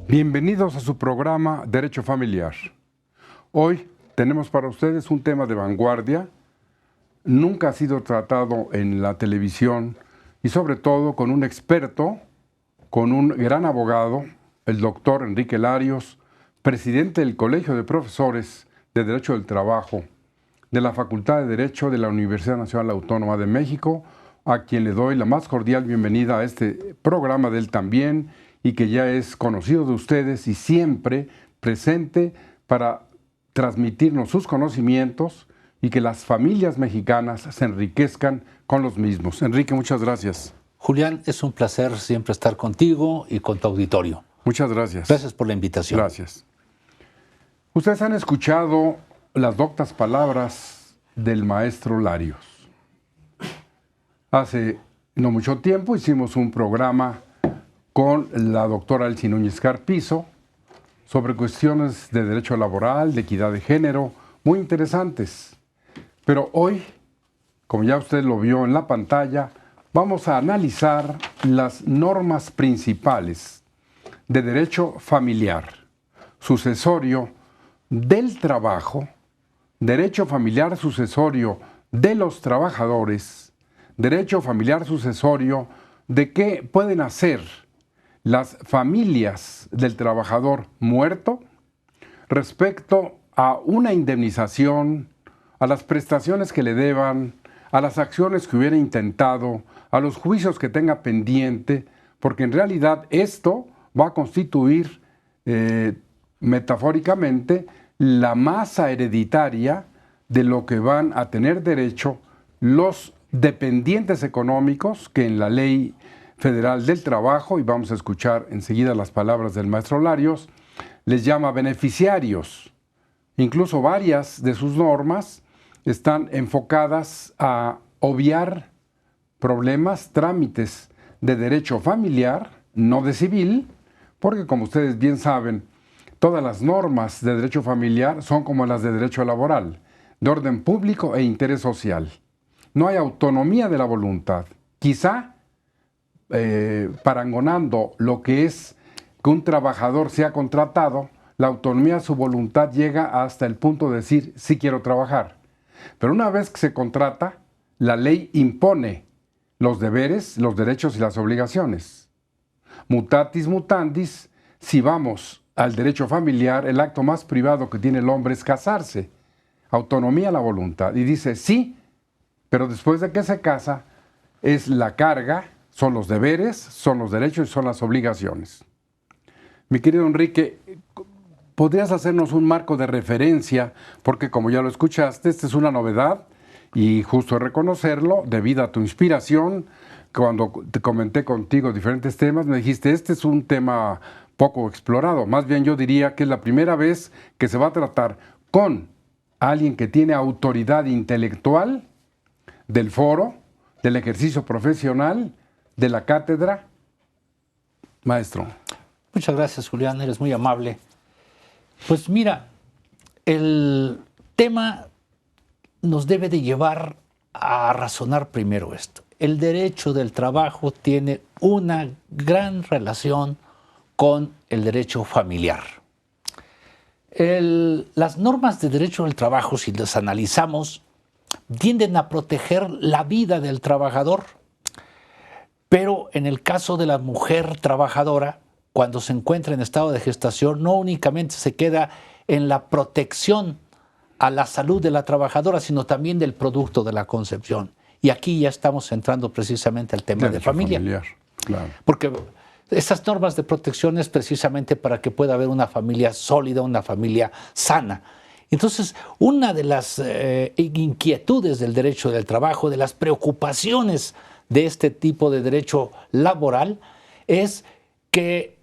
Bienvenidos a su programa Derecho Familiar. Hoy tenemos para ustedes un tema de vanguardia. Nunca ha sido tratado en la televisión y sobre todo con un experto, con un gran abogado, el doctor Enrique Larios, presidente del Colegio de Profesores de Derecho del Trabajo de la Facultad de Derecho de la Universidad Nacional Autónoma de México, a quien le doy la más cordial bienvenida a este programa de él también, y que ya es conocido de ustedes y siempre presente para transmitirnos sus conocimientos y que las familias mexicanas se enriquezcan con los mismos. Enrique, muchas gracias. Julián, es un placer siempre estar contigo y con tu auditorio. Muchas gracias. Gracias por la invitación. Gracias. Ustedes han escuchado las doctas palabras del maestro Larios. Hace no mucho tiempo hicimos un programa con la doctora Elsie Núñez Carpizo sobre cuestiones de derecho laboral, de equidad de género, muy interesantes. Pero hoy, como ya usted lo vio en la pantalla, vamos a analizar las normas principales de derecho familiar, sucesorio del trabajo, derecho familiar sucesorio de los trabajadores, derecho familiar sucesorio de qué pueden hacer las familias del trabajador muerto respecto a una indemnización, a las prestaciones que le deban, a las acciones que hubiera intentado, a los juicios que tenga pendiente, porque en realidad esto va a constituir metafóricamente la masa hereditaria de lo que van a tener derecho los dependientes económicos que en la Ley Federal del Trabajo, y vamos a escuchar enseguida las palabras del maestro Larios, les llama beneficiarios. Incluso varias de sus normas están enfocadas a obviar problemas, trámites de derecho familiar, no de civil, porque como ustedes bien saben, todas las normas de derecho familiar son como las de derecho laboral, de orden público e interés social. No hay autonomía de la voluntad. Quizá parangonando lo que es que un trabajador sea contratado, la autonomía de su voluntad llega hasta el punto de decir, sí quiero trabajar. Pero una vez que se contrata, la ley impone los deberes, los derechos y las obligaciones. Mutatis mutandis, si vamos al derecho familiar, el acto más privado que tiene el hombre es casarse. Autonomía a la voluntad. Y dice, sí, pero después de que se casa, es la carga, son los deberes, son los derechos y son las obligaciones. Mi querido Enrique, ¿podrías hacernos un marco de referencia? Porque como ya lo escuchaste, esta es una novedad y justo reconocerlo, debido a tu inspiración, cuando te comenté contigo diferentes temas, me dijiste, este es un tema poco explorado. Más bien yo diría que es la primera vez que se va a tratar con alguien que tiene autoridad intelectual del foro, del ejercicio profesional, de la cátedra. Maestro. Muchas gracias, Julián, eres muy amable. Pues mira, el tema nos debe de llevar a razonar primero esto. El derecho del trabajo tiene una gran relación con el derecho familiar. Las normas de derecho del trabajo, si las analizamos, tienden a proteger la vida del trabajador. Pero en el caso de la mujer trabajadora, cuando se encuentra en estado de gestación, no únicamente se queda en la protección a la salud de la trabajadora, sino también del producto de la concepción. Y aquí ya estamos entrando precisamente al tema de familia. Claro. Porque esas normas de protección es precisamente para que pueda haber una familia sólida, una familia sana. Entonces, una de las inquietudes del derecho del trabajo, de las preocupaciones de este tipo de derecho laboral, es que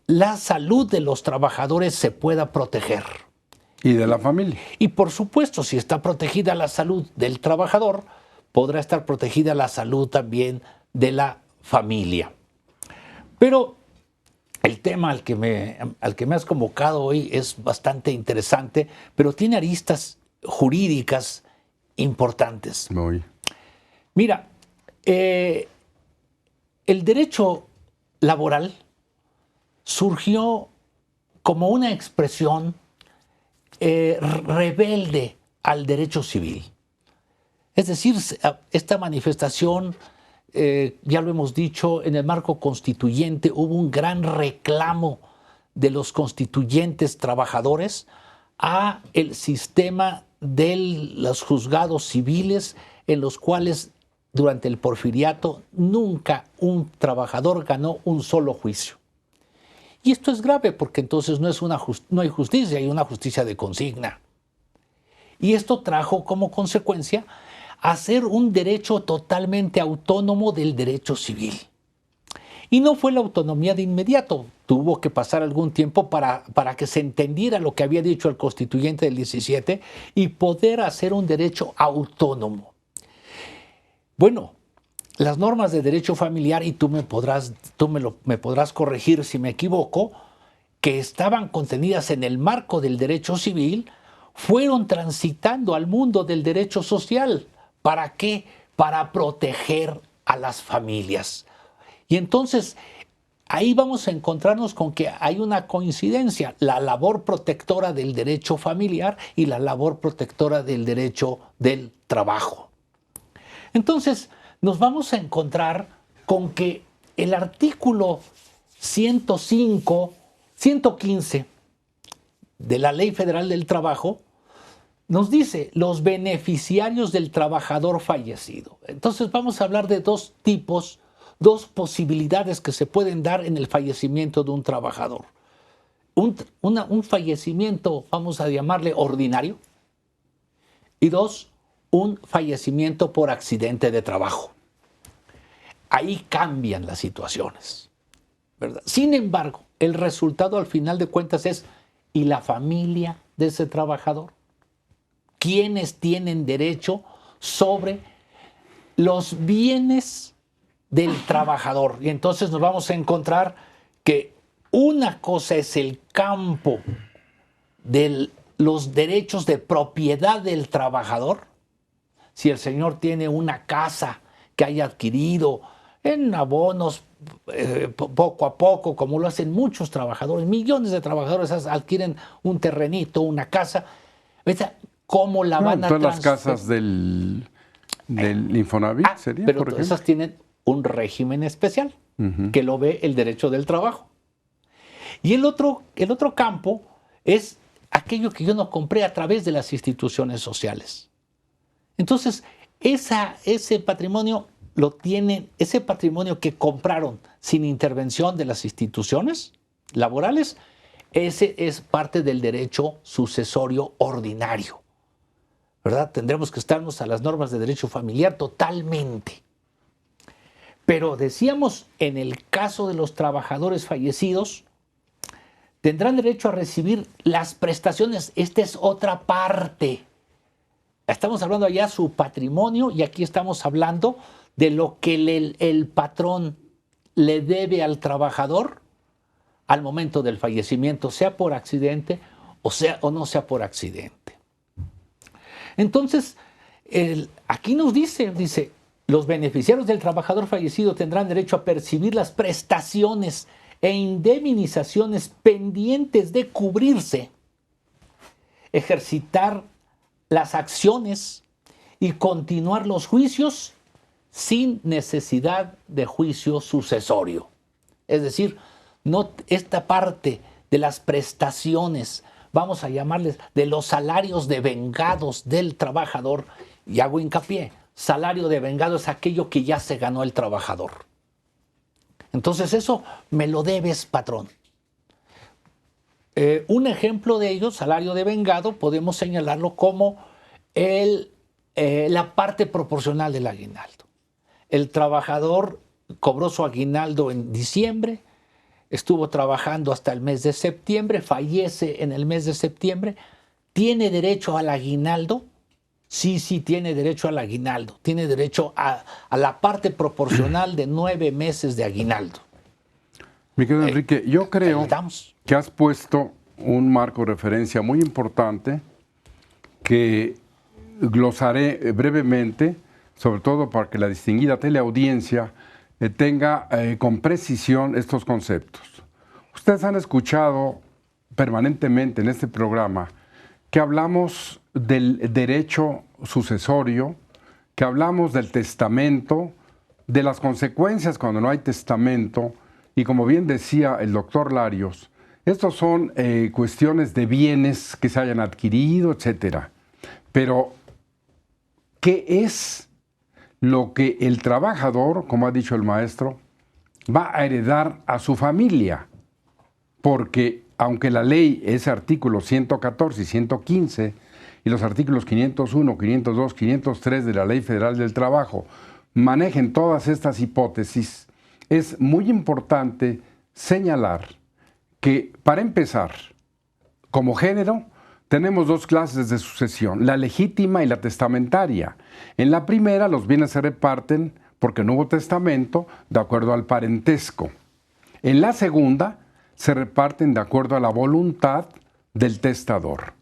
la salud de los trabajadores se pueda proteger. Y de la familia. Y por supuesto, si está protegida la salud del trabajador, podrá estar protegida la salud también de la familia. Pero el tema al que me has convocado hoy es bastante interesante, pero tiene aristas jurídicas importantes. Muy. Mira, el derecho laboral surgió como una expresión rebelde al derecho civil. Es decir, esta manifestación, ya lo hemos dicho, en el marco constituyente hubo un gran reclamo de los constituyentes trabajadores a el sistema de los juzgados civiles, en los cuales durante el porfiriato nunca un trabajador ganó un solo juicio. Y esto es grave porque entonces no hay justicia, hay una justicia de consigna. Y esto trajo como consecuencia hacer un derecho totalmente autónomo del derecho civil. Y no fue la autonomía de inmediato, tuvo que pasar algún tiempo para que se entendiera lo que había dicho el constituyente del 17 y poder hacer un derecho autónomo. Bueno, las normas de derecho familiar, y tú me podrás corregir si me equivoco, que estaban contenidas en el marco del derecho civil, fueron transitando al mundo del derecho social. ¿Para qué? Para proteger a las familias. Y entonces ahí vamos a encontrarnos con que hay una coincidencia, la labor protectora del derecho familiar y la labor protectora del derecho del trabajo. Entonces nos vamos a encontrar con que el artículo 115 de la Ley Federal del Trabajo nos dice los beneficiarios del trabajador fallecido. Entonces vamos a hablar de dos posibilidades que se pueden dar en el fallecimiento de un trabajador. Un fallecimiento, vamos a llamarle ordinario, y dos, un fallecimiento por accidente de trabajo. Ahí cambian las situaciones, ¿verdad? Sin embargo, el resultado al final de cuentas es, ¿y la familia de ese trabajador? ¿Quiénes tienen derecho sobre los bienes del trabajador? Y entonces nos vamos a encontrar que una cosa es el campo de los derechos de propiedad del trabajador. Si el señor tiene una casa que haya adquirido en abonos poco a poco, como lo hacen muchos trabajadores, millones de trabajadores adquieren un terrenito, una casa, ¿cómo la van a transferir? Las transferir? casas del Infonavit sería, pero por ejemplo. esas tienen un régimen especial que lo ve el derecho del trabajo. Y el otro campo es aquello que yo no compré a través de las instituciones sociales. Entonces, ese patrimonio ese patrimonio que compraron sin intervención de las instituciones laborales, ese es parte del derecho sucesorio ordinario, ¿verdad? Tendremos que estarnos a las normas de derecho familiar totalmente. Pero decíamos, en el caso de los trabajadores fallecidos, tendrán derecho a recibir las prestaciones. Esta es otra parte. Estamos hablando allá de su patrimonio y aquí estamos hablando de lo que el patrón le debe al trabajador al momento del fallecimiento, sea por accidente o no sea por accidente. Entonces, aquí nos dice, los beneficiarios del trabajador fallecido tendrán derecho a percibir las prestaciones e indemnizaciones pendientes de cubrirse, ejercitar las acciones y continuar los juicios sin necesidad de juicio sucesorio. Es decir, no esta parte de las prestaciones, vamos a llamarles de los salarios devengados del trabajador, y hago hincapié, salario devengado es aquello que ya se ganó el trabajador. Entonces eso me lo debes, patrón. Un ejemplo de ello, salario devengado, podemos señalarlo como la parte proporcional del aguinaldo. El trabajador cobró su aguinaldo en diciembre, estuvo trabajando hasta el mes de septiembre, fallece en el mes de septiembre, tiene derecho al aguinaldo Sí, tiene derecho al aguinaldo, tiene derecho a la parte proporcional de 9 meses de aguinaldo. Mi querido Enrique, yo creo le damos. que has puesto un marco de referencia muy importante que glosaré brevemente, sobre todo para que la distinguida teleaudiencia tenga con precisión estos conceptos. Ustedes han escuchado permanentemente en este programa que hablamos del derecho sucesorio, que hablamos del testamento, de las consecuencias cuando no hay testamento, y como bien decía el doctor Larios, estos son cuestiones de bienes que se hayan adquirido, etcétera. Pero, ¿qué es lo que el trabajador, como ha dicho el maestro, va a heredar a su familia? Porque aunque la ley, ese artículo 114 y 115, y los artículos 501, 502, 503 de la Ley Federal del Trabajo manejen todas estas hipótesis, es muy importante señalar que, para empezar, como género, tenemos dos clases de sucesión, la legítima y la testamentaria. En la primera, los bienes se reparten porque no hubo testamento, de acuerdo al parentesco. En la segunda, se reparten de acuerdo a la voluntad del testador.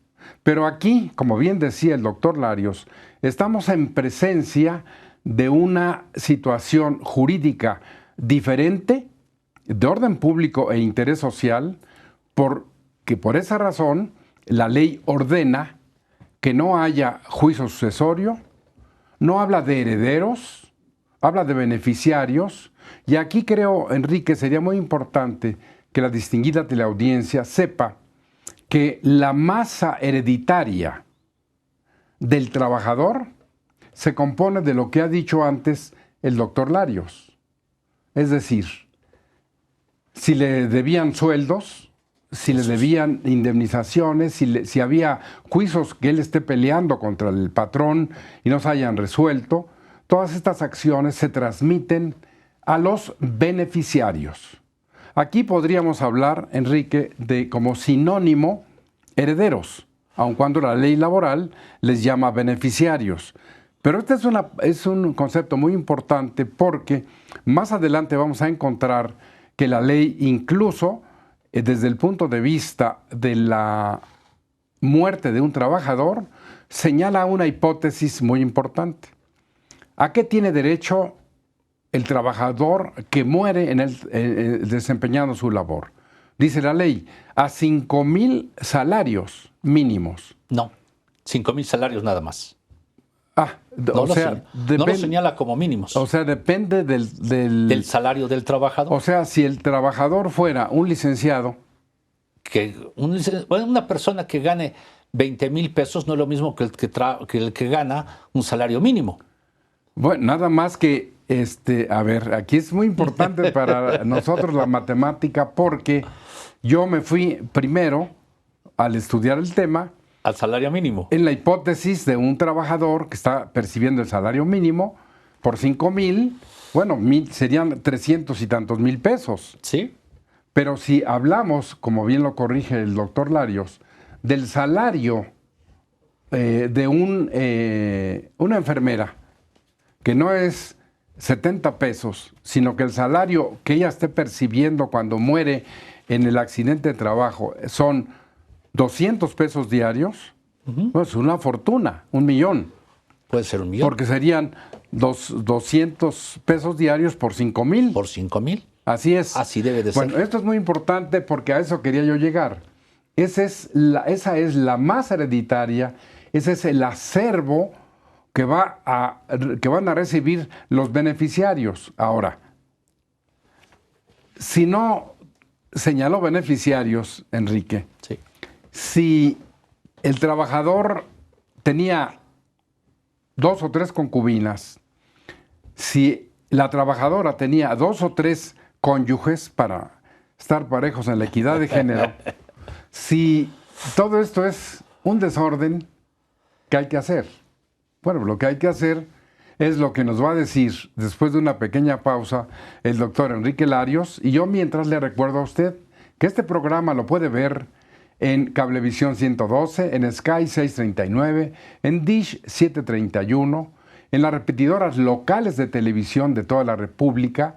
Pero aquí, como bien decía el doctor Larios, estamos en presencia de una situación jurídica diferente, de orden público e interés social, porque por esa razón la ley ordena que no haya juicio sucesorio, no habla de herederos, habla de beneficiarios, y aquí creo, Enrique, sería muy importante que la distinguida teleaudiencia sepa que la masa hereditaria del trabajador se compone de lo que ha dicho antes el doctor Larios. Es decir, si le debían sueldos, si le debían indemnizaciones, si había juicios que él esté peleando contra el patrón y no se hayan resuelto, todas estas acciones se transmiten a los beneficiarios. Aquí podríamos hablar, Enrique, de como sinónimo herederos, aun cuando la ley laboral les llama beneficiarios. Pero este es un concepto muy importante porque más adelante vamos a encontrar que la ley incluso desde el punto de vista de la muerte de un trabajador señala una hipótesis muy importante. ¿A qué tiene derecho el trabajador que muere desempeñando su labor? Dice la ley, a 5,000 salarios mínimos. No, 5,000 salarios nada más. No lo señala como mínimos. O sea, depende del salario del trabajador. O sea, si el trabajador fuera un licenciado. Una persona que gane 20,000 pesos no es lo mismo que el que gana un salario mínimo. Bueno, nada más que, a ver, aquí es muy importante para nosotros la matemática porque yo me fui primero al estudiar el tema al salario mínimo. En la hipótesis de un trabajador que está percibiendo el salario mínimo por 5,000, bueno, serían 300 y tantos mil pesos. Sí. Pero si hablamos, como bien lo corrige el doctor Larios, del salario de una enfermera, que no es 70 pesos, sino que el salario que ella esté percibiendo cuando muere en el accidente de trabajo son 200 pesos diarios, pues una fortuna, 1,000,000. Puede ser 1,000,000. Porque serían 200 pesos diarios por 5,000. Por 5,000. Así es. Así debe de ser. Bueno, esto es muy importante porque a eso quería yo llegar. Esa es la masa hereditaria, ese es el acervo que van a recibir los beneficiarios. Ahora, si no señaló beneficiarios, Enrique, sí. Si el trabajador tenía 2 o 3 concubinas, si la trabajadora tenía 2 o 3 cónyuges para estar parejos en la equidad de género, si todo esto es un desorden, ¿qué hay que hacer? Bueno, lo que hay que hacer es lo que nos va a decir después de una pequeña pausa el doctor Enrique Larios, y yo mientras le recuerdo a usted que este programa lo puede ver en Cablevisión 112, en Sky 639, en Dish 731, en las repetidoras locales de televisión de toda la República,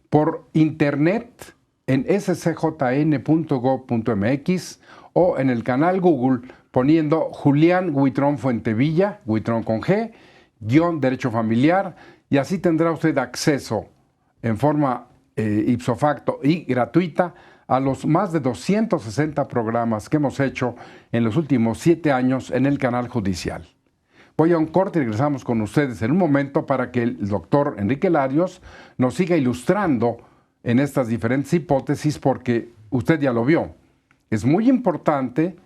por internet en scjn.gov.mx o en el canal Google poniendo Julián Huitrón Fuentevilla, Huitrón con G, _ Derecho Familiar, y así tendrá usted acceso en forma ipso facto y gratuita a los más de 260 programas que hemos hecho en los últimos 7 años en el canal judicial. Voy a un corte y regresamos con ustedes en un momento para que el doctor Enrique Larios nos siga ilustrando en estas diferentes hipótesis, porque usted ya lo vio. Es muy importante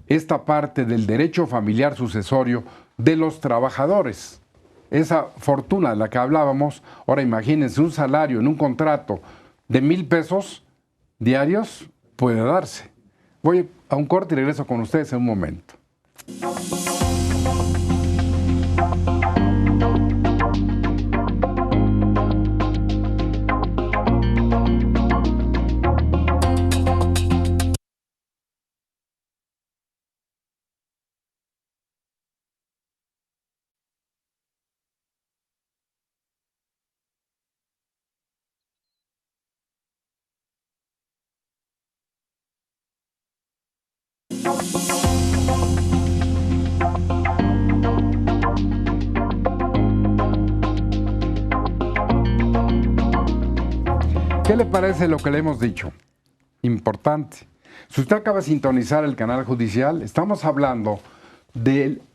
esta parte del derecho familiar sucesorio de los trabajadores. Esa fortuna de la que hablábamos, ahora imagínense un salario en un contrato de 1,000 pesos diarios puede darse. Voy a un corte y regreso con ustedes en un momento. ¿Qué le parece lo que le hemos dicho? Importante. Si usted acaba de sintonizar el canal judicial, estamos hablando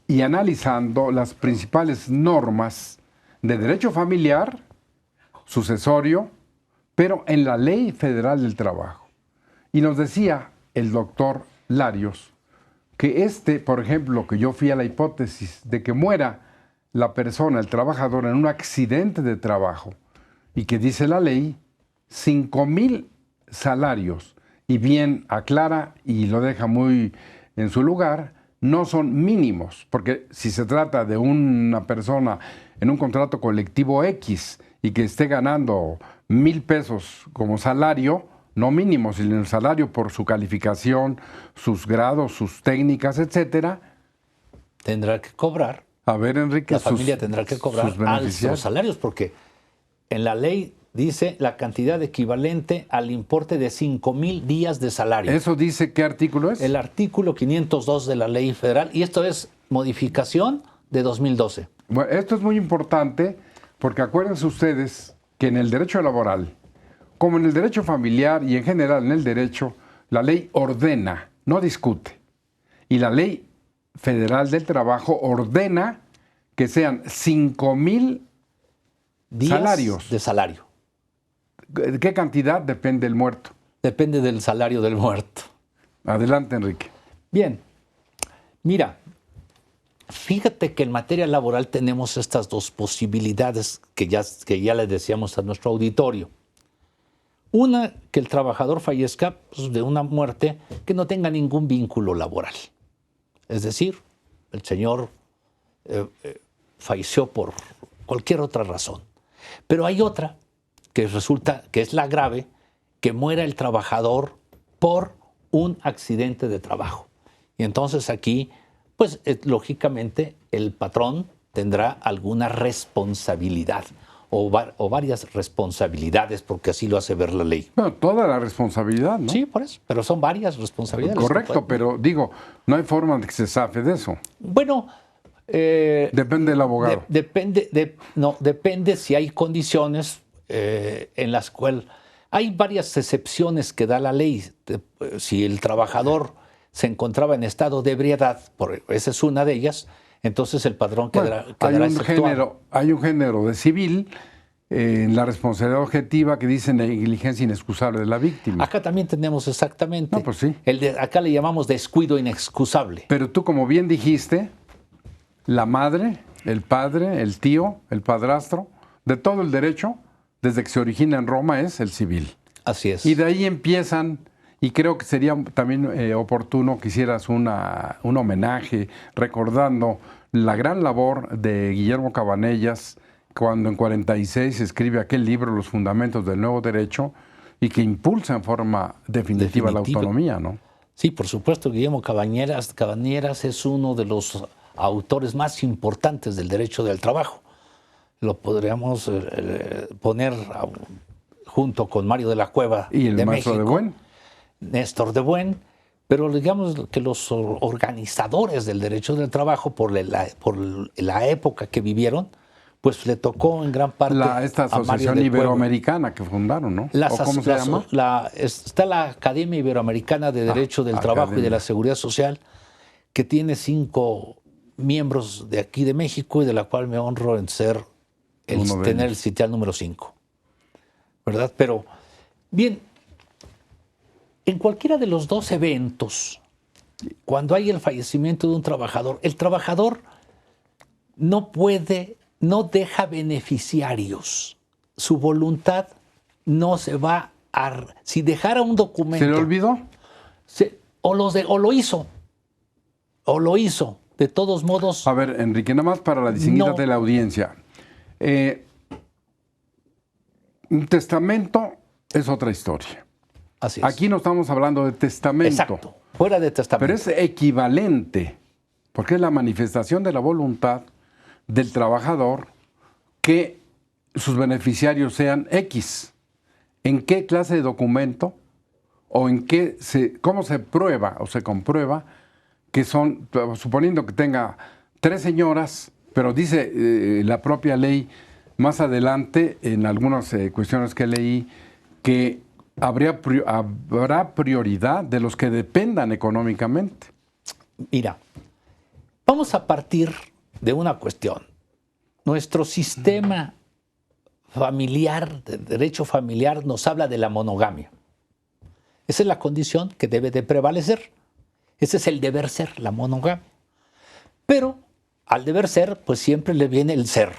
y analizando las principales normas de derecho familiar, sucesorio, pero en la Ley Federal del Trabajo. Y nos decía el doctor Larios que por ejemplo, que yo fui a la hipótesis de que muera la persona, el trabajador, en un accidente de trabajo, y que dice la ley, 5,000 salarios, y bien aclara y lo deja muy en su lugar, no son mínimos, porque si se trata de una persona en un contrato colectivo X y que esté ganando 1,000 pesos como salario, no mínimo, sino el salario por su calificación, sus grados, sus técnicas, etcétera, tendrá que cobrar. A ver, Enrique, la familia tendrá que cobrar altos salarios, porque en la ley dice la cantidad equivalente al importe de 5,000 días de salario. ¿Eso dice qué artículo es? El artículo 502 de la Ley Federal, y esto es modificación de 2012. Bueno, esto es muy importante porque acuérdense ustedes que en el derecho laboral, como en el derecho familiar y en general en el derecho, la ley ordena, no discute. Y la Ley Federal del Trabajo ordena que sean 5,000 días salarios. De salario. ¿Qué cantidad? Depende del muerto. Depende del salario del muerto. Adelante, Enrique. Bien. Mira, fíjate que en materia laboral tenemos estas dos posibilidades que ya les decíamos a nuestro auditorio. Una, que el trabajador fallezca de una muerte que no tenga ningún vínculo laboral. Es decir, el señor falleció por cualquier otra razón. Pero hay otra que resulta que es la grave, que muera el trabajador por un accidente de trabajo. Y entonces aquí, pues lógicamente, el patrón tendrá alguna responsabilidad o varias responsabilidades, porque así lo hace ver la ley. Bueno, toda la responsabilidad, ¿no? Sí, por eso, pero son varias responsabilidades. Correcto, pero digo, no hay forma de que se zafe de eso. Bueno, depende del abogado. Depende si hay condiciones en las cuales hay varias excepciones que da la ley. Si el trabajador se encontraba en estado de ebriedad, esa es una de ellas, entonces el patrón quedará exceptuado. Hay un género de civil en la responsabilidad objetiva que dice negligencia inexcusable de la víctima. Acá también tenemos exactamente. No, pues sí. Acá le llamamos descuido inexcusable. Pero tú, como bien dijiste, la madre, el padre, el tío, el padrastro, de todo el derecho, desde que se origina en Roma, es el civil. Así es. Y de ahí empiezan, y creo que sería también oportuno que hicieras un homenaje recordando la gran labor de Guillermo Cabanellas cuando en 46 escribe aquel libro, Los Fundamentos del Nuevo Derecho, y que impulsa en forma definitiva la autonomía, ¿no? Sí, por supuesto, Guillermo Cabañeras es uno de los autores más importantes del derecho del trabajo. Lo podríamos poner junto con Mario de la Cueva Y el de maestro México, de Buen. Néstor de Buen, pero digamos que los organizadores del derecho del trabajo, por la época que vivieron, pues le tocó en gran parte Esta a Mario asociación de Cueva. iberoamericana que fundaron, ¿no? ¿O cómo se llama? Está la Academia Iberoamericana de Derecho del Trabajo y de la Seguridad Social, que tiene 5 miembros de aquí de México y de la cual me honro en tener el sitial número 5. ¿Verdad? Pero, bien, en cualquiera de los 2 eventos, cuando hay el fallecimiento de un trabajador, el trabajador no deja beneficiarios. Su voluntad no se va a... Si dejara un documento... ¿Se le olvidó? O lo hizo. De todos modos... A ver, Enrique, nada más para la distinguida de la audiencia. Un testamento es otra historia. Así es. Aquí no estamos hablando de testamento. Exacto, fuera de testamento. Pero es equivalente, porque es la manifestación de la voluntad del trabajador que sus beneficiarios sean X. ¿En qué clase de documento o cómo se prueba o se comprueba que son, suponiendo que tenga 3 señoras, pero dice la propia ley más adelante, en algunas cuestiones que leí, que habrá prioridad de los que dependan económicamente? Mira, vamos a partir de una cuestión. Nuestro sistema familiar, de derecho familiar, nos habla de la monogamia. Esa es la condición que debe de prevalecer. Ese es el deber ser, la monogamia. Pero al deber ser, pues siempre le viene el ser.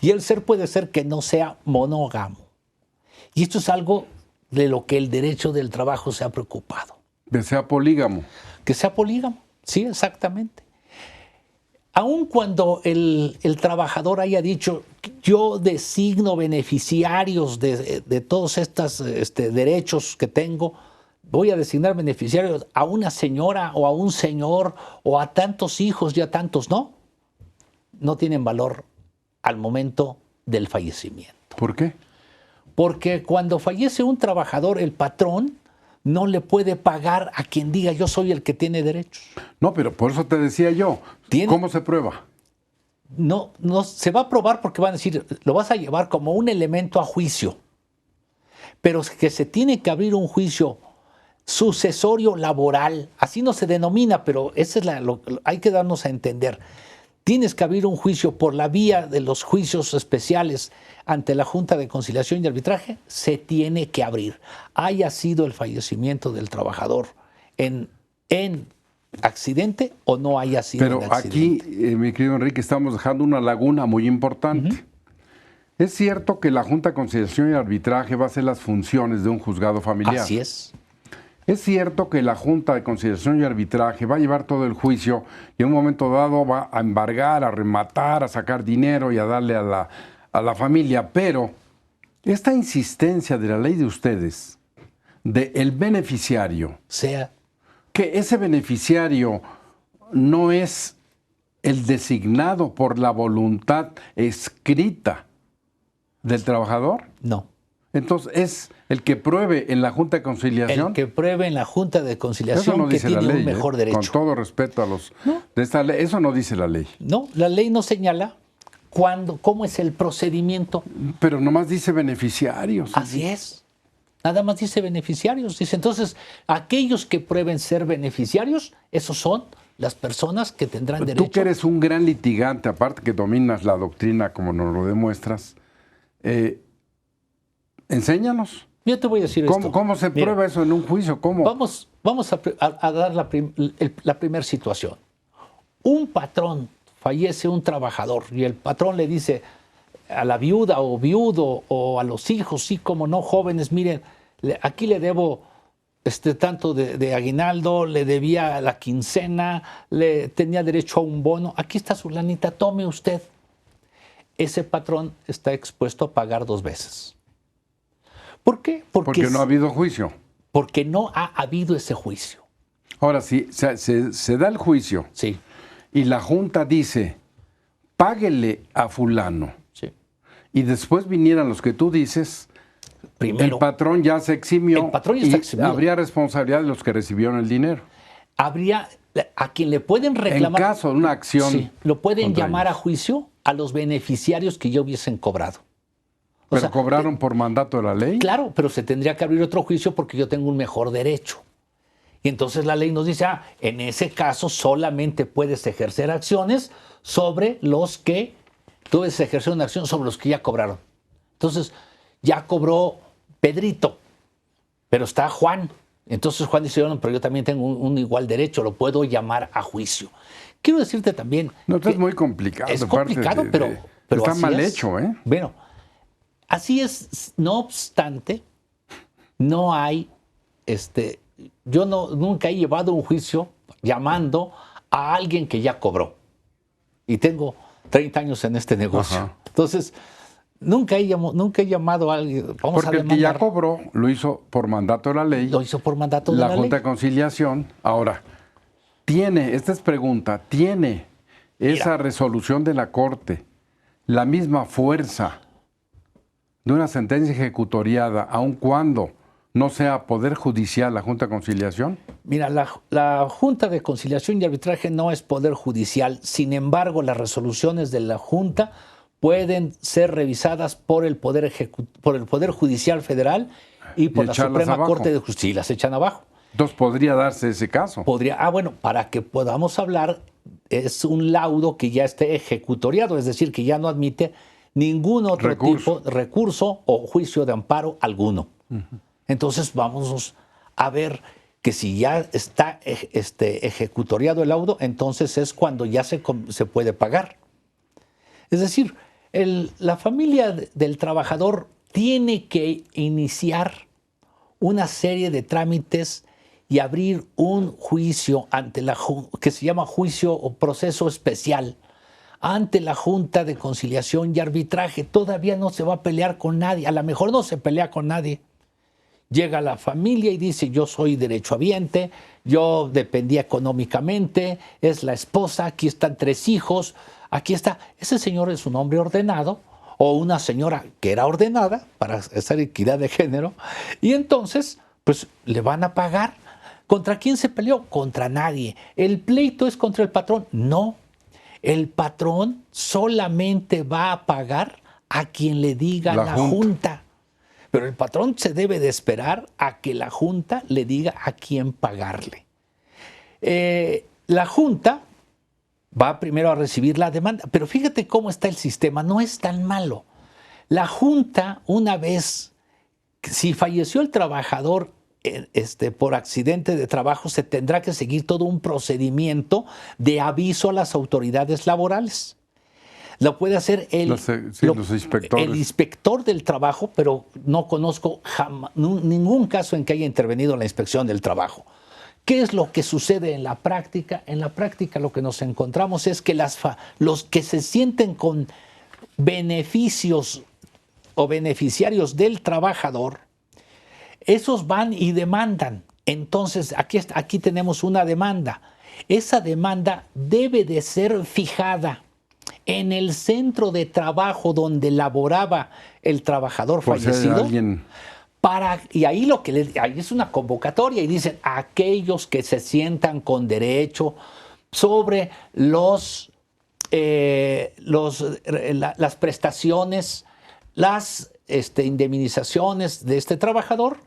Y el ser puede ser que no sea monógamo. Y esto es algo de lo que el derecho del trabajo se ha preocupado. Que sea polígamo. Que sea polígamo, sí, exactamente. Aun cuando el trabajador haya dicho, yo designo beneficiarios de todos estos derechos que tengo, voy a designar beneficiarios a una señora o a un señor o a tantos hijos y a tantos no tienen valor al momento del fallecimiento. ¿Por qué? Porque cuando fallece un trabajador, el patrón no le puede pagar a quien diga yo soy el que tiene derechos. No, pero por eso te decía yo, ¿cómo se prueba? No se va a probar porque van a decir, lo vas a llevar como un elemento a juicio. Pero que se tiene que abrir un juicio sucesorio laboral, así no se denomina, pero esa es hay que darnos a entender. Tienes que abrir un juicio por la vía de los juicios especiales ante la Junta de Conciliación y Arbitraje, se tiene que abrir. Haya sido el fallecimiento del trabajador en accidente o no haya sido Pero en accidente. aquí, mi querido Enrique, estamos dejando una laguna muy importante. Uh-huh. Es cierto que la Junta de Conciliación y Arbitraje va a hacer las funciones de un juzgado familiar. Así es. Es cierto que la Junta de Conciliación y Arbitraje va a llevar todo el juicio y en un momento dado va a embargar, a rematar, a sacar dinero y a darle a la familia, pero esta insistencia de la ley de ustedes, del beneficiario, que ese beneficiario no es el designado por la voluntad escrita del trabajador. No. Entonces, ¿es el que pruebe en la Junta de Conciliación? El que pruebe en la Junta de Conciliación que tiene un mejor derecho. Con todo respeto a los de esta ley, eso no dice la ley. No, la ley no señala cómo es el procedimiento. Pero nomás dice beneficiarios. Así es. Nada más dice beneficiarios. Dice, entonces, aquellos que prueben ser beneficiarios, esos son las personas que tendrán derecho. Tú que eres un gran litigante, aparte que dominas la doctrina como nos lo demuestras, enséñanos. Yo te voy a decir esto. ¿Cómo se prueba eso en un juicio? ¿Cómo? Vamos a dar la primera situación. Un patrón fallece un trabajador y el patrón le dice a la viuda o viudo o a los hijos, sí, como no, jóvenes, miren, aquí le debo tanto de aguinaldo, le debía la quincena, tenía derecho a un bono, aquí está su lanita, tome usted. Ese patrón está expuesto a pagar 2 veces. ¿Por qué? Porque no ha habido juicio. porque no ha habido ese juicio. Ahora, si se da el juicio Sí, y la Junta dice, páguele a fulano, sí. y después vinieran los que tú dices, Primero, el patrón ya se eximió el patrón ya y está eximido. habría responsabilidad de los que recibieron el dinero. habría a quien le pueden En reclamar. caso de una acción. Sí, lo pueden contra llamar a ellos. juicio a los beneficiarios que ya hubiesen cobrado. O Pero sea, cobraron por mandato de la ley. claro, pero se tendría que abrir otro juicio porque yo tengo un mejor derecho. Y entonces la ley nos dice, en ese caso solamente puedes ejercer acciones sobre los que, tú puedes ejercer una acción sobre los que ya cobraron. Entonces, ya cobró Pedrito, pero está Juan. Entonces Juan dice, "No, pero yo también tengo un igual derecho, lo puedo llamar a juicio". Quiero decirte también... No, esto que es muy complicado. es de parte complicado, de- pero está así mal es. hecho, ¿eh? Bueno, así es. No obstante, no hay, yo nunca he llevado un juicio llamando a alguien que ya cobró. Y tengo 30 años en este negocio. Ajá. Entonces, nunca he llamado a alguien. Vamos Porque a el que ya demandar. cobró lo hizo por mandato de la ley. Lo hizo por mandato de la la Junta ley. de Conciliación. Ahora, esta es pregunta, ¿tiene esa resolución de la Corte la misma fuerza de una sentencia ejecutoriada, aun cuando no sea Poder Judicial la Junta de Conciliación? Mira, la Junta de Conciliación y Arbitraje no es poder judicial. Sin embargo, las resoluciones de la Junta pueden ser revisadas por el Poder Judicial Federal y por Y la echarlas Suprema abajo. Corte de Justicia. Y las echan abajo. Entonces podría darse ese caso. Bueno, para que podamos hablar, es un laudo que ya esté ejecutoriado, es decir, que ya no admite ningún otro tipo de recurso o juicio de amparo alguno. Entonces vamos a ver que si ya está ejecutoriado el laudo, entonces es cuando ya se puede pagar. Es decir, la familia del trabajador tiene que iniciar una serie de trámites y abrir un juicio ante que se llama juicio o proceso especial ante la Junta de Conciliación y Arbitraje. Todavía no se va a pelear con nadie, a lo mejor no se pelea con nadie. Llega la familia y dice, yo soy derechohabiente, yo dependía económicamente, es la esposa, aquí están 3 hijos, aquí está. Ese señor es un hombre ordenado o una señora que era ordenada para hacer equidad de género y entonces pues le van a pagar. ¿Contra quién se peleó? Contra nadie. ¿El pleito es contra el patrón? No. El patrón solamente va a pagar a quien le diga la Junta. Pero el patrón se debe de esperar a que la Junta le diga a quién pagarle. La Junta va primero a recibir la demanda, pero fíjate cómo está el sistema, no es tan malo. La Junta, una vez, si falleció el trabajador por accidente de trabajo, se tendrá que seguir todo un procedimiento de aviso a las autoridades laborales. Lo puede hacer los inspectores. el inspector del trabajo, pero no conozco ningún caso en que haya intervenido la inspección del trabajo. ¿Qué es lo que sucede en la práctica? En la práctica lo que nos encontramos es que los que se sienten con beneficios o beneficiarios del trabajador, esos van y demandan. Entonces, aquí tenemos una demanda. Esa demanda debe de ser fijada en el centro de trabajo donde laboraba el trabajador fallecido. Y ahí ahí es una convocatoria y dicen aquellos que se sientan con derecho sobre las prestaciones, las indemnizaciones de este trabajador.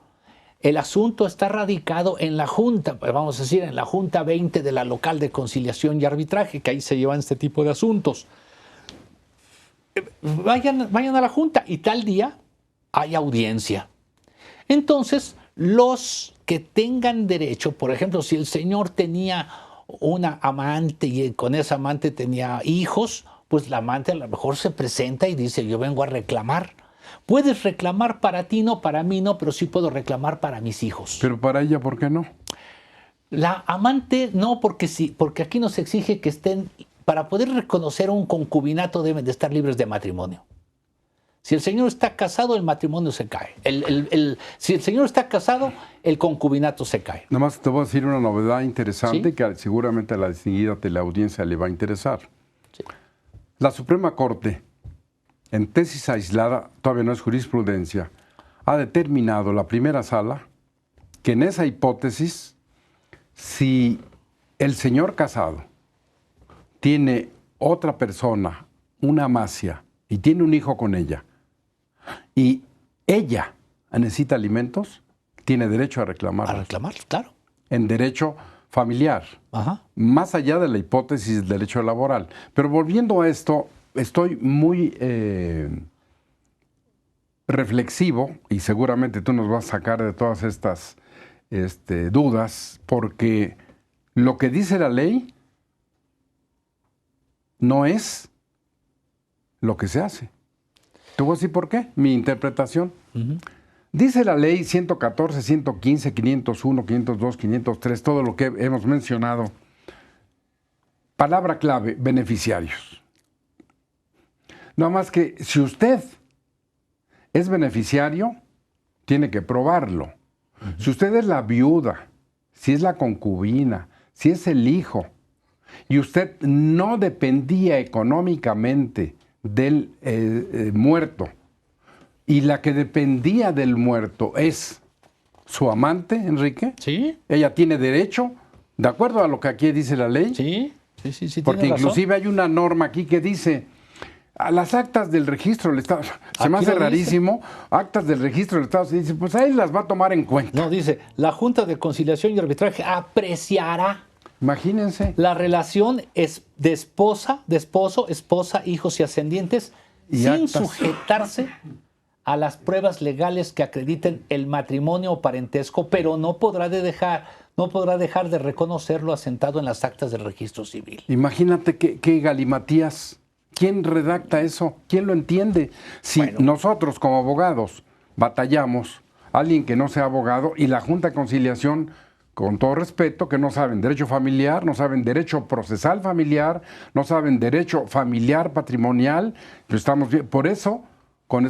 El asunto está radicado en la Junta, vamos a decir, en la Junta 20 de la Local de Conciliación y Arbitraje, que ahí se llevan este tipo de asuntos. Vayan a la Junta y tal día hay audiencia. Entonces, los que tengan derecho, por ejemplo, si el señor tenía una amante y con esa amante tenía hijos, pues la amante a lo mejor se presenta y dice, yo vengo a reclamar. Puedes reclamar para ti, no, para mí no, pero sí puedo reclamar para mis hijos. Pero para ella, ¿por qué no? La amante no, porque sí, porque aquí nos exige que estén, para poder reconocer un concubinato deben de estar libres de matrimonio. Si el señor está casado, el matrimonio se cae. Si el señor está casado, el concubinato se cae. Nada más te voy a decir una novedad interesante, ¿Sí? que seguramente a la distinguida teleaudiencia le va a interesar. Sí. La Suprema Corte, en tesis aislada, todavía no es jurisprudencia, ha determinado, la primera sala, que en esa hipótesis, si el señor casado tiene otra persona, una amacia, y tiene un hijo con ella, y ella necesita alimentos, tiene derecho a reclamar. A reclamar, claro. En derecho familiar, Ajá. más allá de la hipótesis del derecho laboral. Pero volviendo a esto, estoy muy reflexivo, y seguramente tú nos vas a sacar de todas estas dudas, porque lo que dice la ley no es lo que se hace. Te voy a decir por qué, mi interpretación. Dice la ley 114, 115, 501, 502, 503, todo lo que hemos mencionado. Palabra clave, beneficiarios. Nada más que si usted es beneficiario, tiene que probarlo. Si usted es la viuda, si es la concubina, si es el hijo, y usted no dependía económicamente del muerto, y la que dependía del muerto es su amante, Enrique, Sí, ella tiene derecho, de acuerdo a lo que aquí dice la ley, sí, porque tiene razón. inclusive hay una norma aquí que dice, a las actas del registro del Estado, se me Aquí hace lo dice. rarísimo, actas del registro del Estado, se dice, pues ahí las va a tomar en cuenta. No, dice, la Junta de Conciliación y Arbitraje apreciará Imagínense. la relación es de esposo, esposa, hijos y ascendientes, Y sin actas. sujetarse a las pruebas legales que acrediten el matrimonio o parentesco, pero no podrá dejar de reconocerlo asentado en las actas del registro civil. Imagínate qué galimatías. ¿Quién redacta eso? ¿Quién lo entiende? Si Bueno. nosotros como abogados batallamos, alguien que no sea abogado y la Junta de Conciliación, con todo respeto, que no saben derecho familiar, no saben derecho procesal familiar, no saben derecho familiar patrimonial, pues estamos bien. Por eso,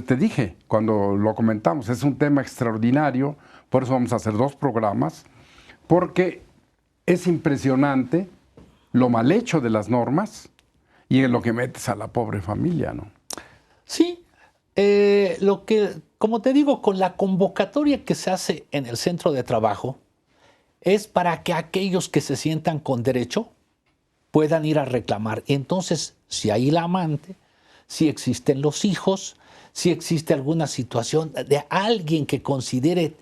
te dije, cuando lo comentamos, es un tema extraordinario, por eso vamos a hacer 2 programas, porque es impresionante lo mal hecho de las normas y en lo que metes a la pobre familia, ¿no? Sí, como te digo, con la convocatoria que se hace en el centro de trabajo, es para que aquellos que se sientan con derecho puedan ir a reclamar. Entonces, si hay la amante, si existen los hijos, si existe alguna situación de alguien que considere...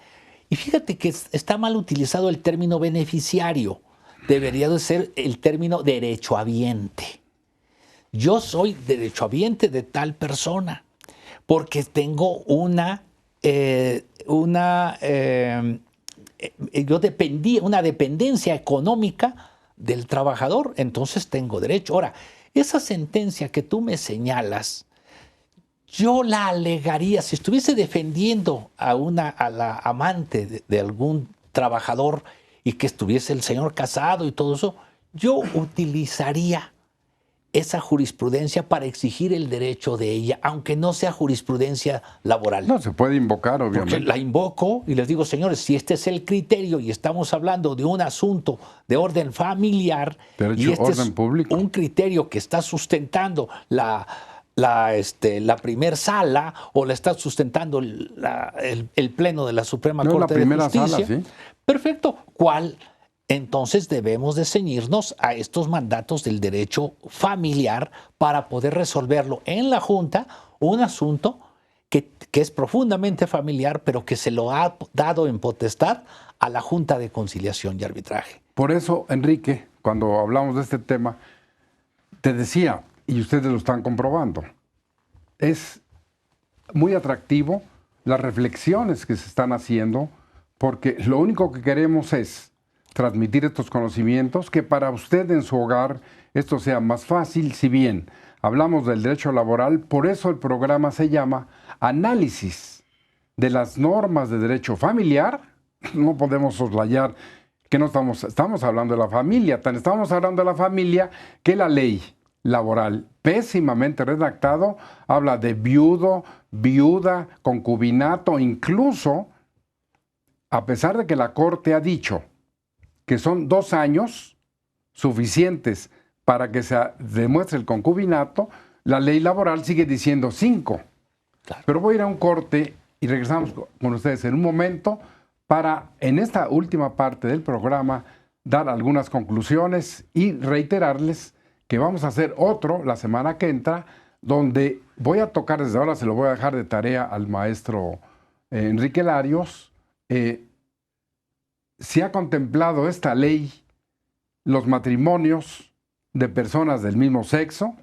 Y fíjate que está mal utilizado el término beneficiario. Debería de ser el término derechohabiente. Yo soy derechohabiente de tal persona porque tengo una dependencia económica del trabajador, entonces tengo derecho. Ahora, esa sentencia que tú me señalas, yo la alegaría, si estuviese defendiendo a la amante de algún trabajador y que estuviese el señor casado y todo eso, yo utilizaría esa jurisprudencia para exigir el derecho de ella, aunque no sea jurisprudencia laboral. No, se puede invocar, obviamente. Porque la invoco y les digo, señores, si este es el criterio y estamos hablando de un asunto de orden familiar, Derecho, y este orden es público. un criterio que está sustentando la primer sala o la está sustentando el pleno de la Suprema No, Corte la primera de Justicia. sala, sí. Perfecto. ¿Cuál? Entonces debemos de ceñirnos a estos mandatos del derecho familiar para poder resolverlo en la Junta, un asunto que es profundamente familiar, pero que se lo ha dado en potestad a la Junta de Conciliación y Arbitraje. Por eso, Enrique, cuando hablamos de este tema, te decía, y ustedes lo están comprobando, es muy atractivo las reflexiones que se están haciendo, porque lo único que queremos es transmitir estos conocimientos, que para usted en su hogar esto sea más fácil. Si bien hablamos del derecho laboral, por eso el programa se llama Análisis de las normas de derecho familiar. No podemos soslayar que no estamos hablando de la familia, estamos hablando de la familia que la ley laboral, pésimamente redactado, habla de viudo, viuda, concubinato, incluso, a pesar de que la Corte ha dicho que son 2 años suficientes para que se demuestre el concubinato, la ley laboral sigue diciendo 5. Claro. Pero voy a ir a un corte y regresamos con ustedes en un momento para, en esta última parte del programa, dar algunas conclusiones y reiterarles que vamos a hacer otro la semana que entra, donde voy a tocar desde ahora, se lo voy a dejar de tarea al maestro Enrique Larios, si ha contemplado esta ley los matrimonios de personas del mismo sexo,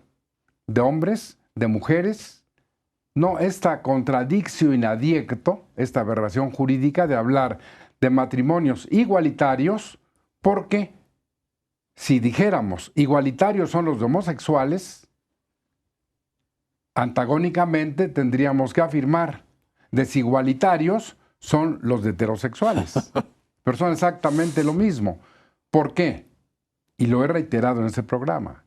de hombres, de mujeres, no esta contradicción in adjecto, esta aberración jurídica de hablar de matrimonios igualitarios, porque si dijéramos igualitarios son los de homosexuales, antagónicamente tendríamos que afirmar desigualitarios son los de heterosexuales. Pero son exactamente lo mismo. ¿Por qué? Y lo he reiterado en este programa.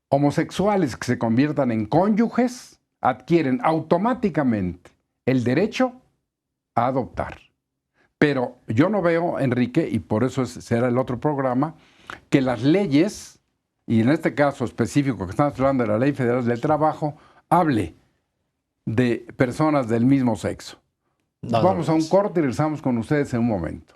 Homosexuales que se conviertan en cónyuges adquieren automáticamente el derecho a adoptar. Pero yo no veo, Enrique, y por eso será el otro programa, que las leyes, y en este caso específico que estamos hablando de la Ley Federal del Trabajo, hable de personas del mismo sexo. Vamos a un corte y regresamos con ustedes en un momento.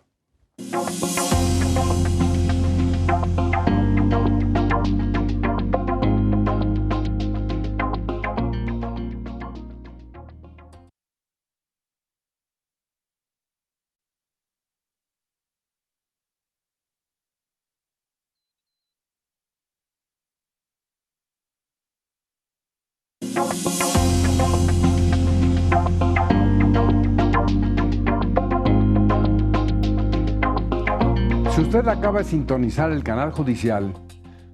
Si usted acaba de sintonizar el canal judicial,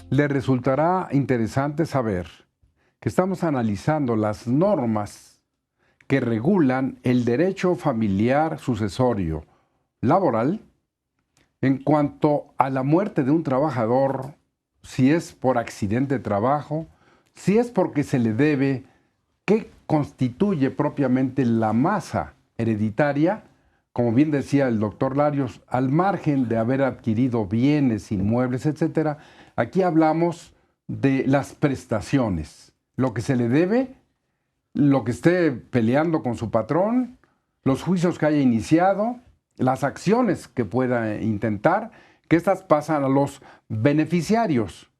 le resultará interesante saber que estamos analizando las normas que regulan el derecho familiar sucesorio laboral en cuanto a la muerte de un trabajador, si es por accidente de trabajo, si es porque se le debe, qué constituye propiamente la masa hereditaria, como bien decía el doctor Larios, al margen de haber adquirido bienes, inmuebles, etcétera. Aquí hablamos de las prestaciones, lo que se le debe, lo que esté peleando con su patrón, los juicios que haya iniciado, las acciones que pueda intentar, que estas pasan a los beneficiarios,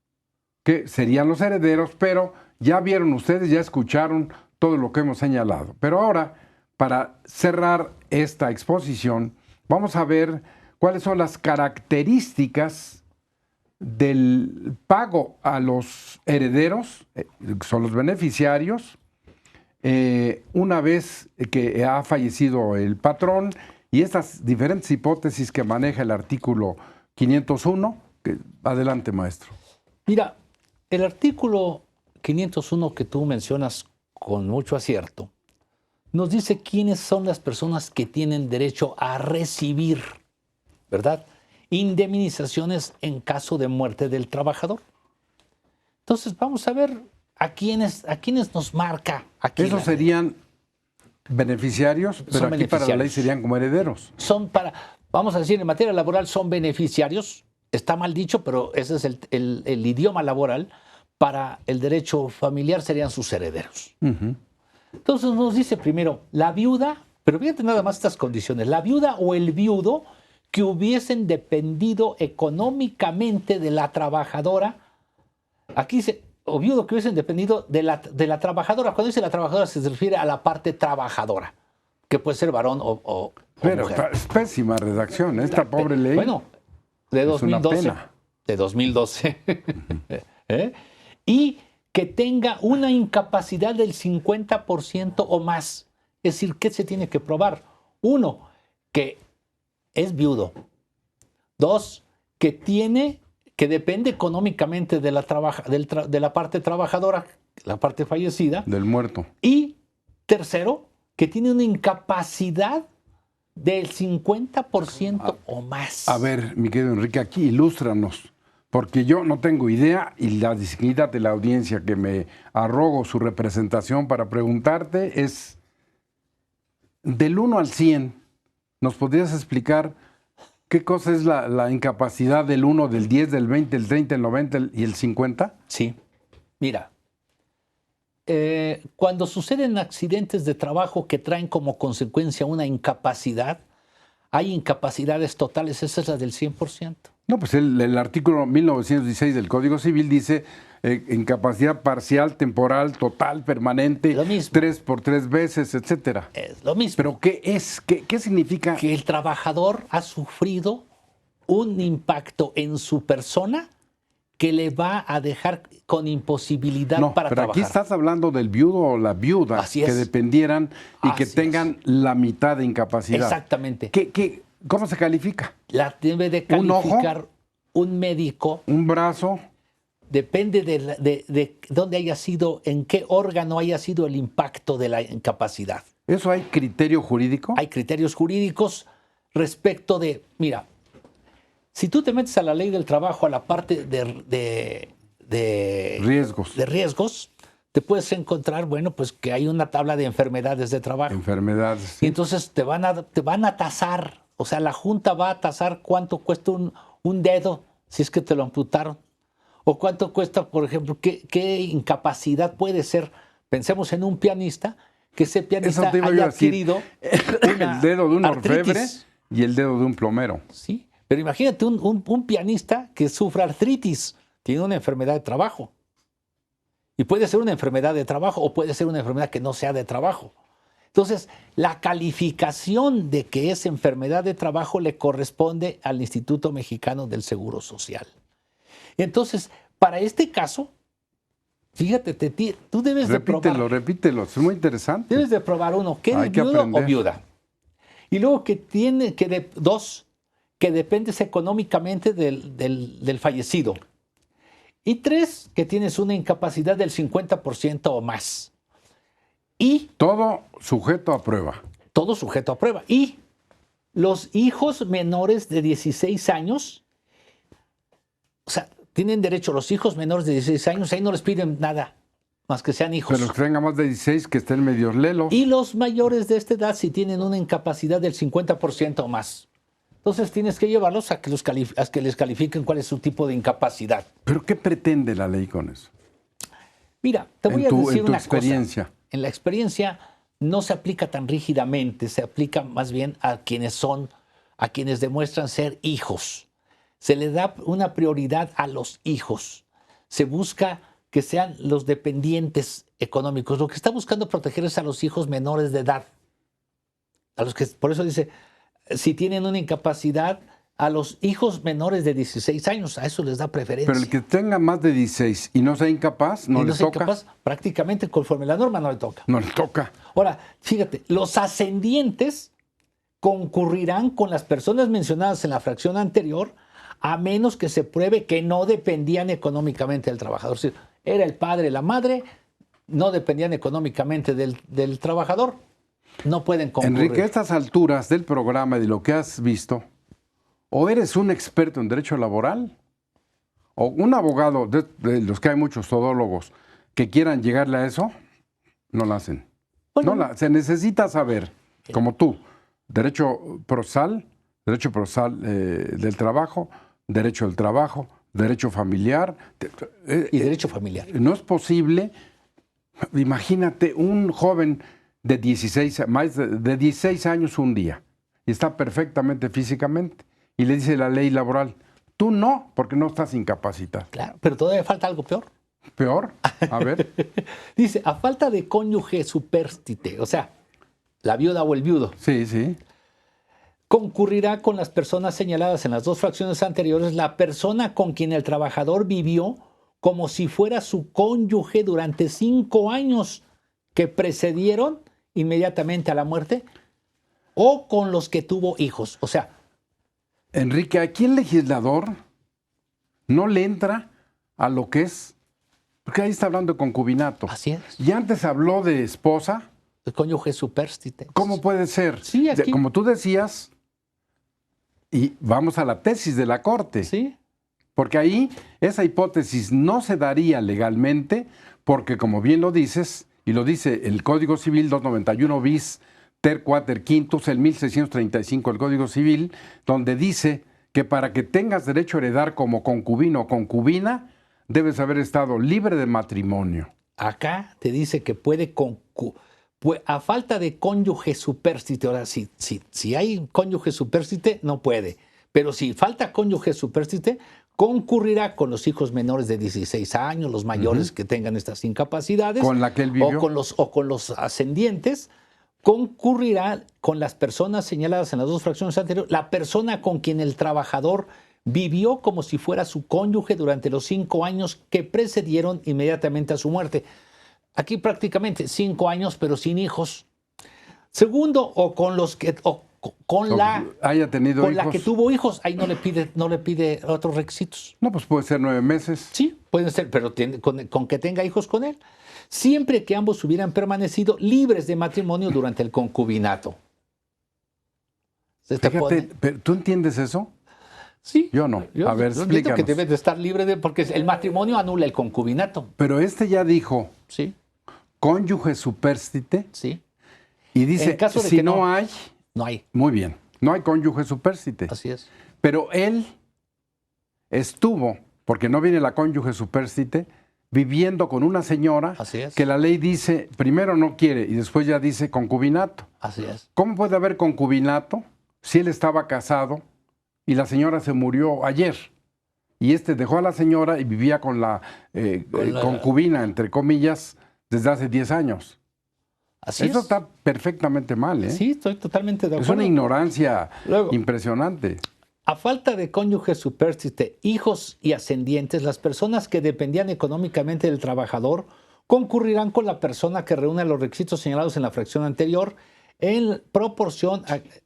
que serían los herederos, pero ya vieron ustedes, ya escucharon todo lo que hemos señalado. Pero ahora, para cerrar esta exposición, vamos a ver cuáles son las características del pago a los herederos, son los beneficiarios, una vez que ha fallecido el patrón, y estas diferentes hipótesis que maneja el artículo 501. Adelante, maestro. Mira, el artículo 501 que tú mencionas con mucho acierto, nos dice quiénes son las personas que tienen derecho a recibir, ¿verdad?, indemnizaciones en caso de muerte del trabajador. Entonces, vamos a ver a quiénes nos marca aquí. Esos serían beneficiarios, pero son aquí para la ley serían como herederos. Son para, vamos a decir, en materia laboral son beneficiarios, está mal dicho, pero ese es el idioma laboral. Para el derecho familiar serían sus herederos. Entonces nos dice primero, la viuda, pero fíjate nada más estas condiciones, la viuda o el viudo que hubiesen dependido económicamente de la trabajadora, aquí dice, o viudo que hubiesen dependido de la trabajadora. Cuando dice la trabajadora se refiere a la parte trabajadora, que puede ser varón o pero mujer. es pésima redacción, esta pobre ley. Bueno, de 2012. Es una pena. De 2012. Y que tenga una incapacidad del 50% o más. Es decir, ¿qué se tiene que probar? 1, que es viudo. 2, que depende económicamente de la parte trabajadora, la parte fallecida. Del muerto. Y 3, que tiene una incapacidad del 50% o más. A ver, mi querido Enrique, aquí ilústranos. Porque yo no tengo idea y la dignidad de la audiencia que me arrogo su representación para preguntarte es, del 1 al 100, ¿nos podrías explicar qué cosa es la incapacidad del 1, del 10, del 20, del 30, el 90 y el 50? Sí. Mira, cuando suceden accidentes de trabajo que traen como consecuencia una incapacidad, hay incapacidades totales, esa es la del 100%. No, pues el artículo 1916 del Código Civil dice incapacidad parcial, temporal, total, permanente, Lo mismo. 3 por 3 veces, etcétera. Es lo mismo. ¿Pero qué es? ¿Qué significa? Que el trabajador ha sufrido un impacto en su persona que le va a dejar con imposibilidad para pero trabajar. aquí estás hablando del viudo o la viuda Así que es. dependieran y que Así tengan la mitad de incapacidad. Exactamente. ¿Cómo se califica? La debe de ¿Un ojo? calificar un médico, ¿Un brazo? depende de dónde haya sido, en qué órgano haya sido el impacto de la incapacidad. ¿Eso hay criterio jurídico? Hay criterios jurídicos respecto de, mira, si tú te metes a la ley del trabajo, a la parte de Riesgos. de riesgos, te puedes encontrar, bueno, pues que hay una tabla de enfermedades de trabajo. Enfermedades. Y Sí. entonces te van a tasar, o sea, la Junta va a tasar cuánto cuesta un dedo si es que te lo amputaron. O cuánto cuesta, por ejemplo, qué incapacidad puede ser. Pensemos en un pianista, que ese pianista Eso te iba yo haya a decir. adquirido El dedo de un artritis. orfebre y el dedo de un plomero. Sí, pero imagínate un pianista que sufra artritis, tiene una enfermedad de trabajo. Y puede ser una enfermedad de trabajo o puede ser una enfermedad que no sea de trabajo. Entonces, la calificación de que es enfermedad de trabajo le corresponde al Instituto Mexicano del Seguro Social. Entonces, para este caso, fíjate, tú debes de probar. Repítelo, es muy interesante. Debes de probar uno, que Hay eres que viudo o aprender. viuda. Y luego dos, que dependes económicamente del fallecido. Y tres, que tienes una incapacidad del 50% o más. Y Todo sujeto a prueba. todo sujeto a prueba. Y los hijos menores de 16 años, o sea, tienen derecho, los hijos menores de 16 años, ahí no les piden nada, más que sean hijos. Pero que tengan más de 16, que estén medios lelos. Y los mayores de esta edad si tienen una incapacidad del 50% o más. Entonces tienes que llevarlos a que les califiquen cuál es su tipo de incapacidad. ¿Pero qué pretende la ley con eso? Mira, te voy a decir En tu una experiencia. cosa. En la experiencia no se aplica tan rígidamente, se aplica más bien a quienes demuestran ser hijos. Se le da una prioridad a los hijos. Se busca que sean los dependientes económicos. Lo que está buscando proteger es a los hijos menores de edad. A los que, por eso dice, si tienen una incapacidad, a los hijos menores de 16 años, a eso les da preferencia. Pero el que tenga más de 16 y no sea incapaz, no Y le sea toca. incapaz, prácticamente conforme la norma no le toca. No le toca. Ahora, fíjate, los ascendientes concurrirán con las personas mencionadas en la fracción anterior, a menos que se pruebe que no dependían económicamente del trabajador. Es decir, era el padre, la madre, no dependían económicamente del trabajador, no pueden concurrir. Enrique, a estas alturas del programa y de lo que has visto, o eres un experto en derecho laboral, o un abogado, de los que hay muchos todólogos, que quieran llegarle a eso, no lo hacen. Bueno, Se necesita saber, como tú, derecho procesal del trabajo, derecho del trabajo, derecho familiar. y derecho familiar. No es posible, imagínate un joven de 16 años un día, y está perfectamente físicamente, y le dice la ley laboral, tú no, porque no estás incapacitado. Claro, pero todavía falta algo peor. Peor, a ver. Dice, a falta de cónyuge supérstite, o sea, la viuda o el viudo, Sí. concurrirá con las personas señaladas en las dos fracciones anteriores la persona con quien el trabajador vivió como si fuera su cónyuge durante 5 años que precedieron inmediatamente a la muerte o con los que tuvo hijos. O sea, Enrique, aquí el legislador no le entra a lo que es, porque ahí está hablando de concubinato. así es, Y antes habló de esposa. el cónyuge supérstite. ¿Cómo puede ser? Sí, aquí. Como tú decías, y vamos a la tesis de la Corte. Sí, Porque ahí esa hipótesis no se daría legalmente porque, como bien lo dices, y lo dice el Código Civil 291 bis, ter quater quintus, el 1635 del Código Civil, donde dice que para que tengas derecho a heredar como concubino o concubina, debes haber estado libre de matrimonio. Acá te dice que puede a falta de cónyuge supérstite. Ahora, si hay cónyuge supérstite, no puede. Pero si falta cónyuge supérstite, concurrirá con los hijos menores de 16 años, los mayores que tengan estas incapacidades. Con la que él vivió. O con los ascendientes. Concurrirá con las personas señaladas en las dos fracciones anteriores, la persona con quien el trabajador vivió como si fuera su cónyuge durante los 5 años que precedieron inmediatamente a su muerte. Aquí prácticamente 5 años, pero sin hijos. Segundo, o con los que con la que tuvo hijos, ahí no le pide otros requisitos. No, pues puede ser 9 meses. Sí, puede ser, pero con que tenga hijos con él. Siempre que ambos hubieran permanecido libres de matrimonio durante el concubinato. Fíjate, pero ¿tú entiendes eso? Sí. Yo no. A ver, explícanos. Que debe de estar libre porque el matrimonio anula el concubinato. Pero ya dijo, sí, cónyuge supérstite. Sí. Y dice, en caso de si que no hay... No hay. Muy bien, no hay cónyuge supérstite. Así es. Pero él estuvo, porque no viene la cónyuge supérstite, viviendo con una señora que la ley dice, primero no quiere y después ya dice concubinato. Así es. ¿Cómo puede haber concubinato si él estaba casado y la señora se murió ayer? Y dejó a la señora y vivía con la concubina, entre comillas, desde hace 10 años. Eso está perfectamente mal, ¿eh? Sí, estoy totalmente de acuerdo. Es una ignorancia impresionante. A falta de cónyuge supérstite, hijos y ascendientes, las personas que dependían económicamente del trabajador concurrirán con la persona que reúne los requisitos señalados en la fracción anterior en proporción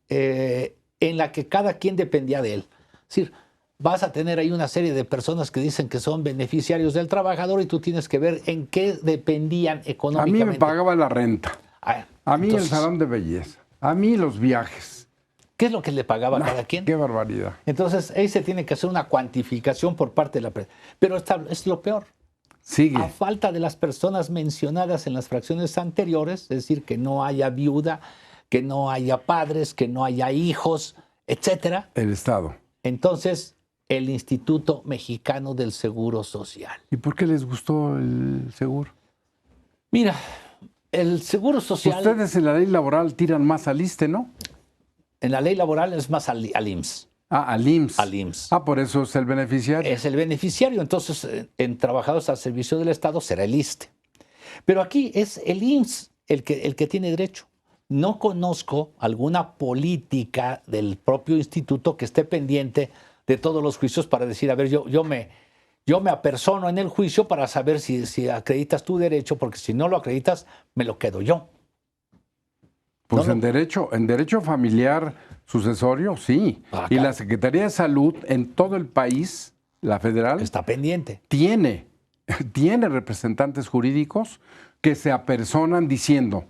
en la que cada quien dependía de él. Es decir, vas a tener ahí una serie de personas que dicen que son beneficiarios del trabajador y tú tienes que ver en qué dependían económicamente. A mí me pagaba la renta. A mí el salón de belleza. A mí los viajes. ¿Qué es lo que le pagaba a cada quien? ¡Qué barbaridad! Entonces, ahí se tiene que hacer una cuantificación por parte de la empresa. Pero es lo peor. Sigue. A falta de las personas mencionadas en las fracciones anteriores, es decir, que no haya viuda, que no haya padres, que no haya hijos, etcétera. El Estado. Entonces, el Instituto Mexicano del Seguro Social. ¿Y por qué les gustó el seguro? Mira, el Seguro Social... Ustedes en la ley laboral tiran más al ISSSTE, ¿no? En la ley laboral es más al IMSS. Al IMSS. Al IMSS. Por eso es el beneficiario. Es el beneficiario. Entonces, en trabajadores al servicio del Estado será el ISSSTE. Pero aquí es el IMSS el que tiene derecho. No conozco alguna política del propio instituto que esté pendiente de todos los juicios para decir, a ver, yo me apersono en el juicio para saber si acreditas tu derecho, porque si no lo acreditas, me lo quedo yo. Pues en derecho familiar sucesorio, sí. Y la Secretaría de Salud en todo el país, la federal, está pendiente. Tiene representantes jurídicos que se apersonan diciendo,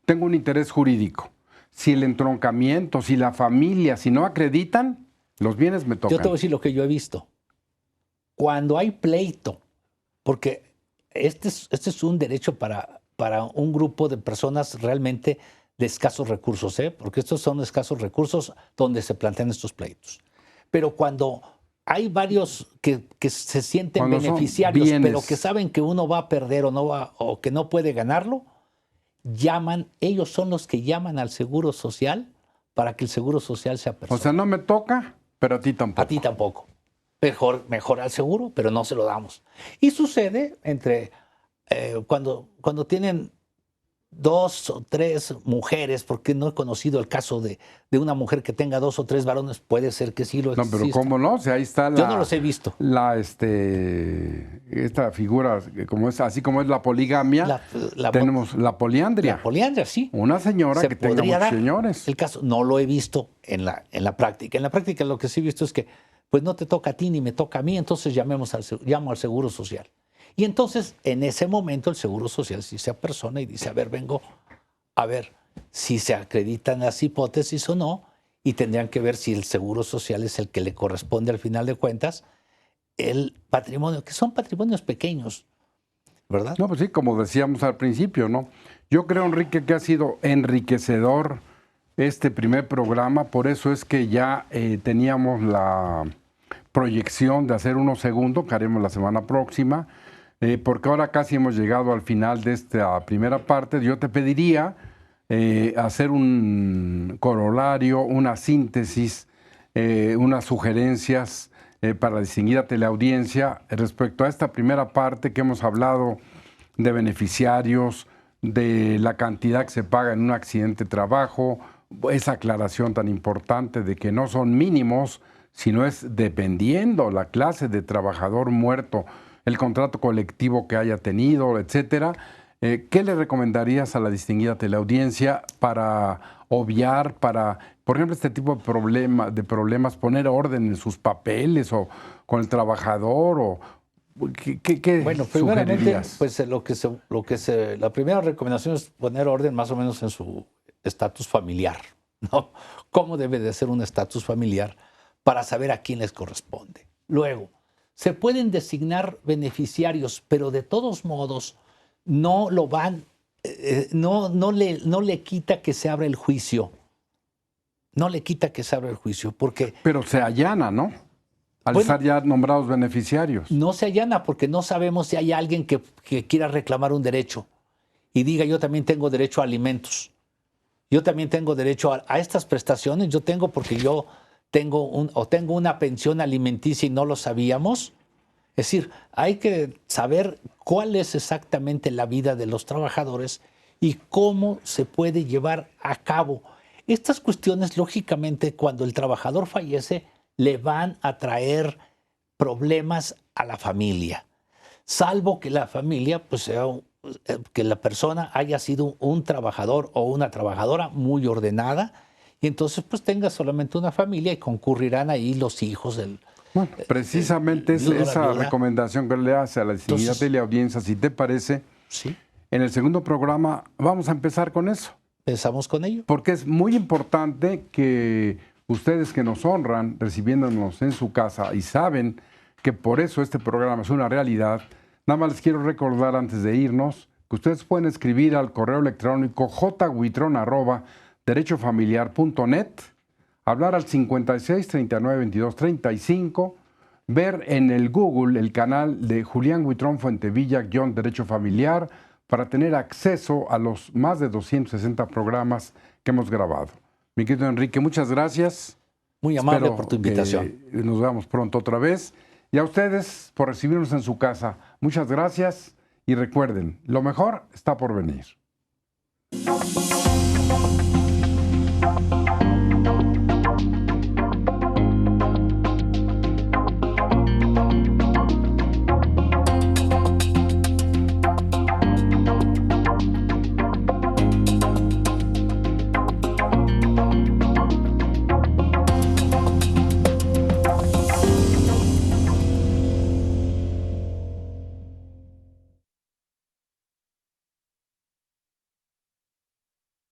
tengo un interés jurídico. Si el entroncamiento, si la familia, si no acreditan, los bienes me tocan. Yo te voy a decir lo que yo he visto. Cuando hay pleito, porque este es un derecho para un grupo de personas realmente de escasos recursos, porque estos son escasos recursos donde se plantean estos pleitos. Pero cuando hay varios que se sienten beneficiarios, pero que saben que uno va a perder o que no puede ganarlo, ellos son los que llaman al Seguro Social para que el Seguro Social sea personal. O sea, no me toca, pero a ti tampoco. A ti tampoco. Mejor al seguro, pero no se lo damos. Y sucede cuando tienen 2 o 3 mujeres, porque no he conocido el caso de una mujer que tenga 2 o 3 varones, puede ser que sí lo exista. No, pero ¿cómo no? O sea, ahí está Yo no los he visto. Esta figura, así como es la poligamia, tenemos la poliandria. La poliandria, sí. Una señora que tenga muchos señores. El caso no lo he visto en la práctica. En la práctica lo que sí he visto es que pues no te toca a ti ni me toca a mí, entonces llamo al Seguro Social. Y entonces, en ese momento, el Seguro Social sí se apersona y dice, vengo a ver si se acreditan las hipótesis o no, y tendrían que ver si el Seguro Social es el que le corresponde al final de cuentas, el patrimonio, que son patrimonios pequeños, ¿verdad? No, pues sí, como decíamos al principio, ¿no? Yo creo, Enrique, que ha sido enriquecedor este primer programa, por eso es que ya teníamos la proyección de hacer uno segundo, que haremos la semana próxima, porque ahora casi hemos llegado al final de esta primera parte. Yo te pediría hacer un corolario, una síntesis, unas sugerencias para la distinguida teleaudiencia respecto a esta primera parte que hemos hablado de beneficiarios, de la cantidad que se paga en un accidente de trabajo, esa aclaración tan importante de que no son mínimos, sino es dependiendo la clase de trabajador muerto, el contrato colectivo que haya tenido, etcétera. ¿Qué le recomendarías a la distinguida teleaudiencia para obviar, para, por ejemplo, este tipo de problemas, poner orden en sus papeles o con el trabajador? O ¿qué Bueno, primeramente, sugerirías? pues la primera recomendación es poner orden más o menos en su estatus familiar, ¿no? ¿Cómo debe de ser un estatus familiar para saber a quién les corresponde? Luego, se pueden designar beneficiarios, pero de todos modos no lo van, no le quita que se abra el juicio. No le quita que se abra el juicio, porque Pero se allana, ¿no? Al bueno, estar ya nombrados beneficiarios. no se allana porque no sabemos si hay alguien que quiera reclamar un derecho y diga yo también tengo derecho a alimentos, yo también tengo derecho a estas prestaciones, yo tengo porque yo tengo una pensión alimenticia y no lo sabíamos. Es decir, hay que saber cuál es exactamente la vida de los trabajadores y cómo se puede llevar a cabo. Estas cuestiones, lógicamente, cuando el trabajador fallece, le van a traer problemas a la familia, salvo que la familia, pues sea que la persona haya sido un trabajador o una trabajadora muy ordenada y entonces pues tenga solamente una familia y concurrirán ahí los hijos del Bueno, precisamente es viudo, la esa viuda. recomendación que le hace a la distinguida Entonces, teleaudiencia, si te parece, sí, en el segundo programa vamos a empezar con eso, pensamos con ello. porque es muy importante que ustedes que nos honran recibiéndonos en su casa y saben que por eso este programa es una realidad, nada más les quiero recordar antes de irnos que ustedes pueden escribir al correo electrónico jhuitron@derechofamiliar.net, hablar al 56 39 22 35, ver en el Google el canal de Julián Huitrón Fuentevilla-Derecho Familiar para tener acceso a los más de 260 programas que hemos grabado. Mi querido Enrique, muchas gracias. Muy amable Espero por tu invitación. que nos veamos pronto otra vez. Y a ustedes por recibirnos en su casa. Muchas gracias y recuerden, lo mejor está por venir.